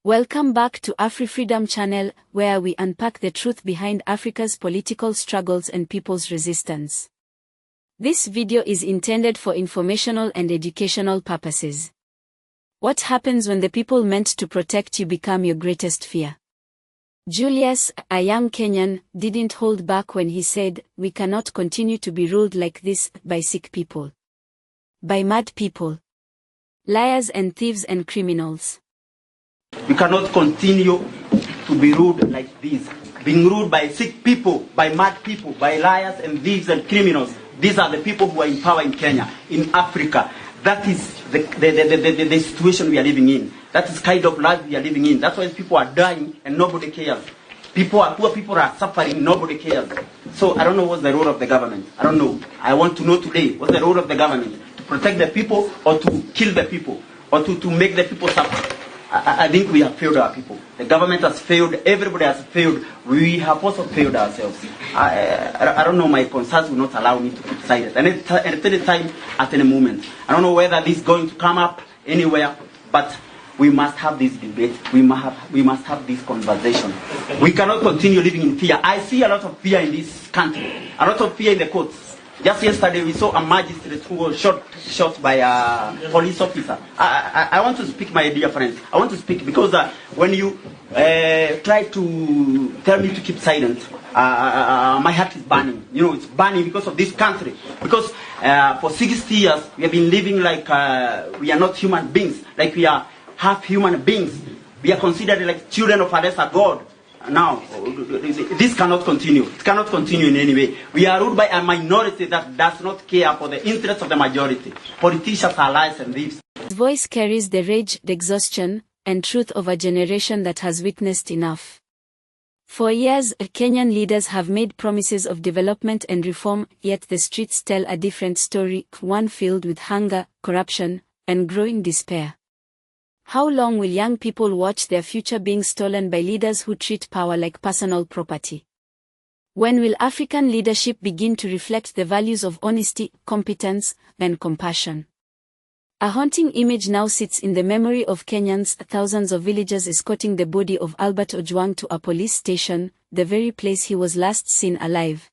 Welcome back to AfriFreedom Channel, where we unpack the truth behind Africa's political struggles and people's resistance. This video is intended for informational and educational purposes. What happens when the people meant to protect you become your greatest fear? Julius, a young Kenyan, didn't hold back when he said, "We cannot continue to be ruled like this by sick people. By mad people. Liars and thieves and criminals. We cannot continue to be ruled like this. Being ruled by sick people, by mad people, by liars and thieves and criminals. These are the people who are in power in Kenya, in Africa. That is the situation we are living in. That is kind of life we are living in. That's why people are dying and nobody cares. Poor people are suffering, nobody cares. So I don't know what's the role of the government. I don't know. I want to know today, what's the role of the government? To protect the people or to kill the people? Or to make the people suffer? I think we have failed our people. The government has failed. Everybody has failed. We have also failed ourselves. I don't know. My concerns will not allow me to keep silent. And at any time, at any moment. I don't know whether this is going to come up anywhere, but we must have this debate. We must have this conversation. We cannot continue living in fear. I see a lot of fear in this country. A lot of fear in the courts. Just yesterday we saw a magistrate who was shot by a police officer. I want to speak, my dear friends. I want to speak because when you try to tell me to keep silent, my heart is burning. You know, it's burning because of this country. Because for 60 years we have been living like we are not human beings, like we are half human beings. We are considered like children of a lesser God. Now, this cannot continue. It cannot continue in any way. We are ruled by a minority that does not care for the interests of the majority. Politicians are liars and thieves. His voice carries the rage, the exhaustion, and truth of a generation that has witnessed enough. For years, Kenyan leaders have made promises of development and reform, yet the streets tell a different story, one filled with hunger, corruption, and growing despair. How long will young people watch their future being stolen by leaders who treat power like personal property? When will African leadership begin to reflect the values of honesty, competence, and compassion? A haunting image now sits in the memory of Kenyans, thousands of villagers escorting the body of Albert Ojwang to a police station, the very place he was last seen alive.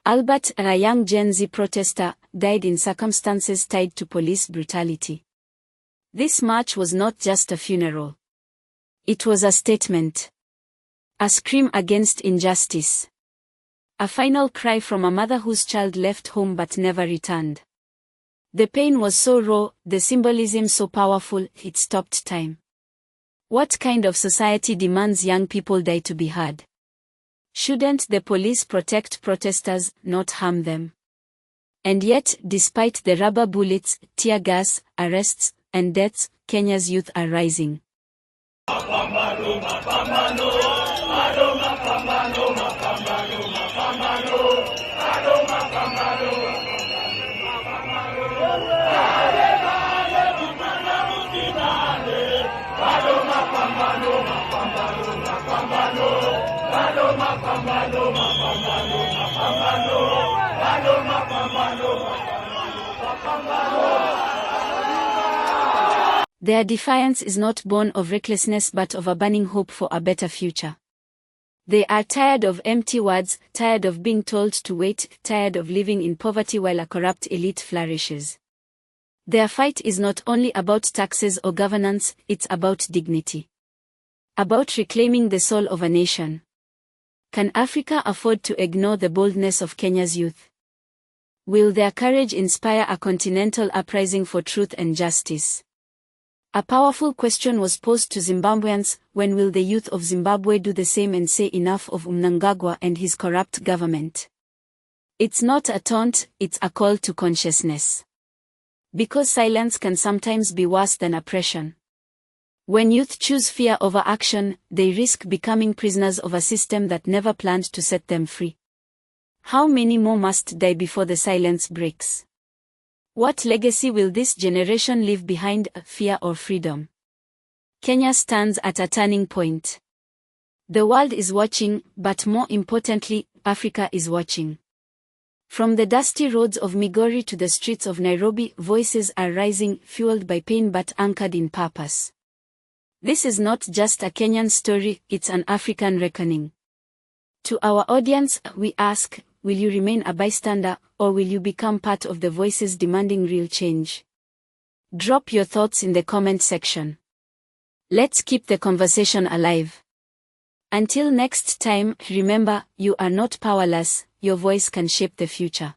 Albert, a young Gen Z protester, died in circumstances tied to police brutality. This march was not just a funeral. It was a statement. A scream against injustice. A final cry from a mother whose child left home but never returned. The pain was so raw, the symbolism so powerful, it stopped time. What kind of society demands young people die to be heard? Shouldn't the police protect protesters, not harm them? And yet, despite the rubber bullets, tear gas, arrests, and deaths, Kenya's youth are rising. Their defiance is not born of recklessness but of a burning hope for a better future. They are tired of empty words, tired of being told to wait, tired of living in poverty while a corrupt elite flourishes. Their fight is not only about taxes or governance, it's about dignity. About reclaiming the soul of a nation. Can Africa afford to ignore the boldness of Kenya's youth? Will their courage inspire a continental uprising for truth and justice? A powerful question was posed to Zimbabweans: when will the youth of Zimbabwe do the same and say enough of Mnangagwa and his corrupt government? It's not a taunt, it's a call to consciousness. Because silence can sometimes be worse than oppression. When youth choose fear over action, they risk becoming prisoners of a system that never planned to set them free. How many more must die before the silence breaks? What legacy will this generation leave behind, fear or freedom? Kenya stands at a turning point. The world is watching, but more importantly, Africa is watching. From the dusty roads of Migori to the streets of Nairobi, voices are rising, fueled by pain but anchored in purpose. This is not just a Kenyan story, it's an African reckoning. To our audience, we ask, will you remain a bystander, or will you become part of the voices demanding real change? Drop your thoughts in the comment section. Let's keep the conversation alive. Until next time, remember, you are not powerless, your voice can shape the future.